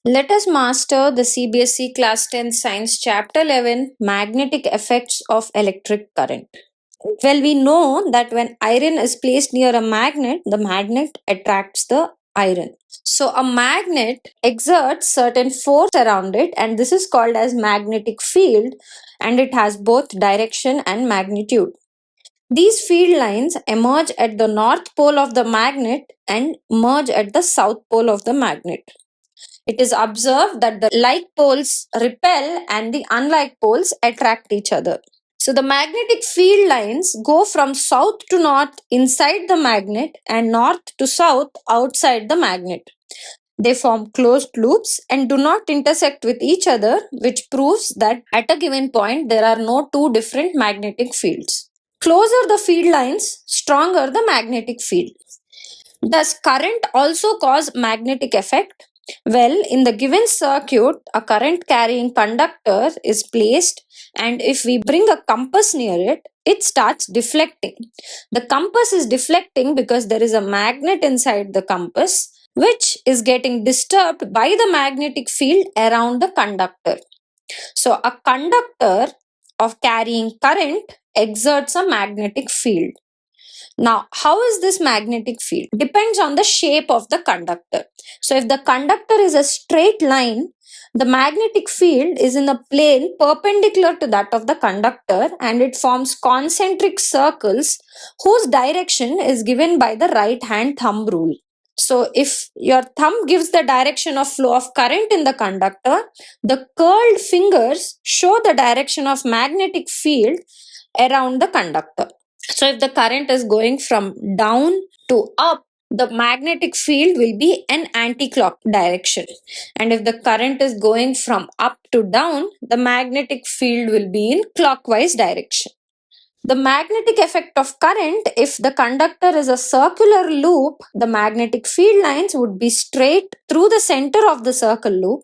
Let us master the CBSE Class 10 Science Chapter 11 Magnetic Effects of Electric Current. Well, we know that when iron is placed near a magnet, the magnet attracts the iron. So, a magnet exerts certain force around it, and this is called as magnetic field, and it has both direction and magnitude. These field lines emerge at the north pole of the magnet and merge at the south pole of the magnet. It is observed that the like poles repel and the unlike poles attract each other. So the magnetic field lines go from south to north inside the magnet and north to south outside the magnet. They form closed loops and do not intersect with each other, which proves that at a given point there are no two different magnetic fields. Closer the field lines, stronger the magnetic field. Does current also cause magnetic effect? Well, in the given circuit, a current carrying conductor is placed, and if we bring a compass near it, it starts deflecting. The compass is deflecting because there is a magnet inside the compass, which is getting disturbed by the magnetic field around the conductor. So, a conductor of carrying current exerts a magnetic field. Now, how is this magnetic field? Depends on the shape of the conductor. So, if the conductor is a straight line, the magnetic field is in a plane perpendicular to that of the conductor, and it forms concentric circles whose direction is given by the right hand thumb rule. So, if your thumb gives the direction of flow of current in the conductor, the curled fingers show the direction of magnetic field around the conductor. So if the current is going from down to up, the magnetic field will be an anti-clock direction. And if the current is going from up to down, the magnetic field will be in clockwise direction. The magnetic effect of current, if the conductor is a circular loop, the magnetic field lines would be straight through the center of the circle loop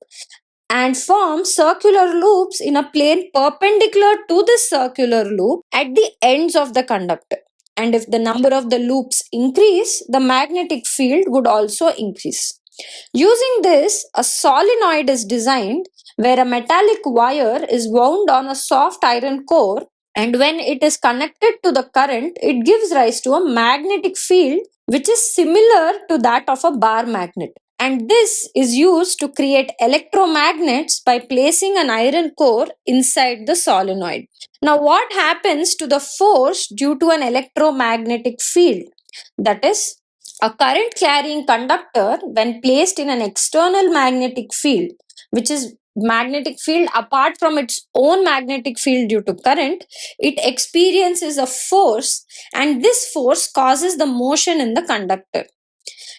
and form circular loops in a plane perpendicular to this circular loop at the ends of the conductor. And if the number of the loops increase, the magnetic field would also increase. Using this, a solenoid is designed where a metallic wire is wound on a soft iron core, and when it is connected to the current, it gives rise to a magnetic field which is similar to that of a bar magnet. And this is used to create electromagnets by placing an iron core inside the solenoid. Now, what happens to the force due to an electromagnetic field? That is, a current carrying conductor, when placed in an external magnetic field, which is magnetic field apart from its own magnetic field due to current, it experiences a force, and this force causes the motion in the conductor.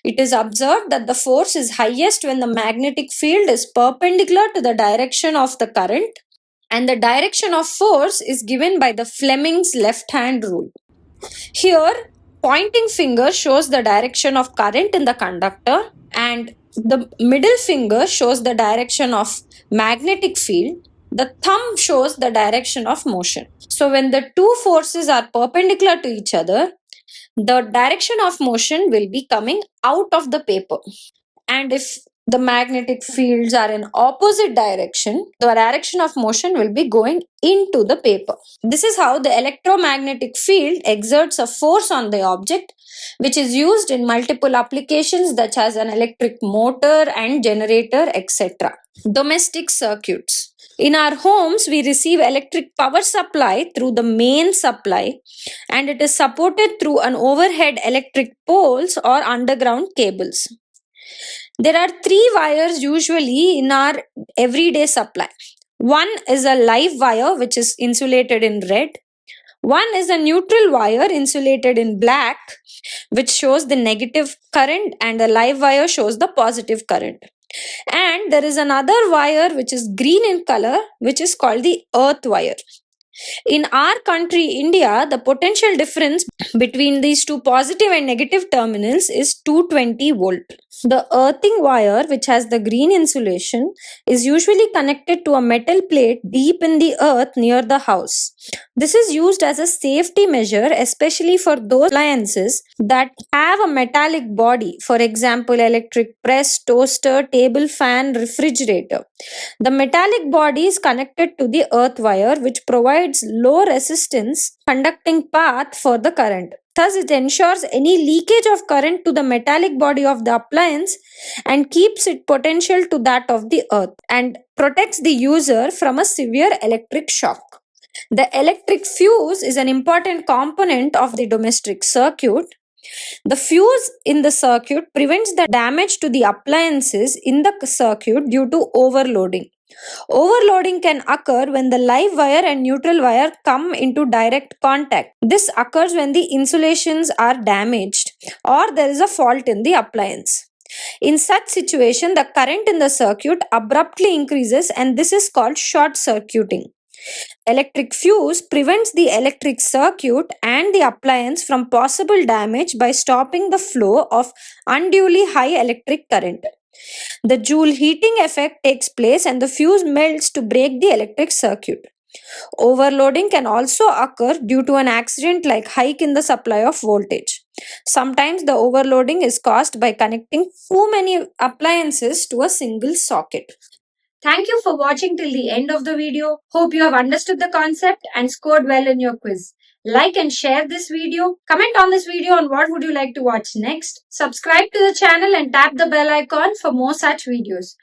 It is observed that the force is highest when the magnetic field is perpendicular to the direction of the current, and the direction of force is given by the Fleming's left hand rule. Here, pointing finger shows the direction of current in the conductor, and the middle finger shows the direction of magnetic field. The thumb shows the direction of motion. So when the two forces are perpendicular to each other, the direction of motion will be coming out of the paper. And if the magnetic fields are in opposite direction, the direction of motion will be going into the paper. This is how the electromagnetic field exerts a force on the object, which is used in multiple applications such as an electric motor and generator, etc. Domestic circuits. In our homes, we receive electric power supply through the main supply, and it is supported through an overhead electric poles or underground cables. There are three wires usually in our everyday supply. One is a live wire which is insulated in red. One is a neutral wire insulated in black, which shows the negative current, and the live wire shows the positive current. And there is another wire which is green in color, which is called the earth wire. In our country, India, the potential difference between these two positive and negative terminals is 220 volt. The earthing wire, which has the green insulation, is usually connected to a metal plate deep in the earth near the house. This is used as a safety measure, especially for those appliances that have a metallic body, for example, electric press, toaster, table fan, refrigerator. The metallic body is connected to the earth wire, which provides low resistance conducting path for the current. Thus, it ensures any leakage of current to the metallic body of the appliance and keeps its potential to that of the earth and protects the user from a severe electric shock. The electric fuse is an important component of the domestic circuit. The fuse in the circuit prevents the damage to the appliances in the circuit due to overloading. Overloading can occur when the live wire and neutral wire come into direct contact. This occurs when the insulations are damaged or there is a fault in the appliance. In such situation, the current in the circuit abruptly increases and this is called short circuiting. Electric fuse prevents the electric circuit and the appliance from possible damage by stopping the flow of unduly high electric current. The Joule heating effect takes place and the fuse melts to break the electric circuit. Overloading can also occur due to an accident like hike in the supply of voltage. Sometimes the overloading is caused by connecting too many appliances to a single socket. Thank you for watching till the end of the video. Hope you have understood the concept and scored well in your quiz. Like and share this video. Comment on this video on what would you like to watch next. Subscribe to the channel and tap the bell icon for more such videos.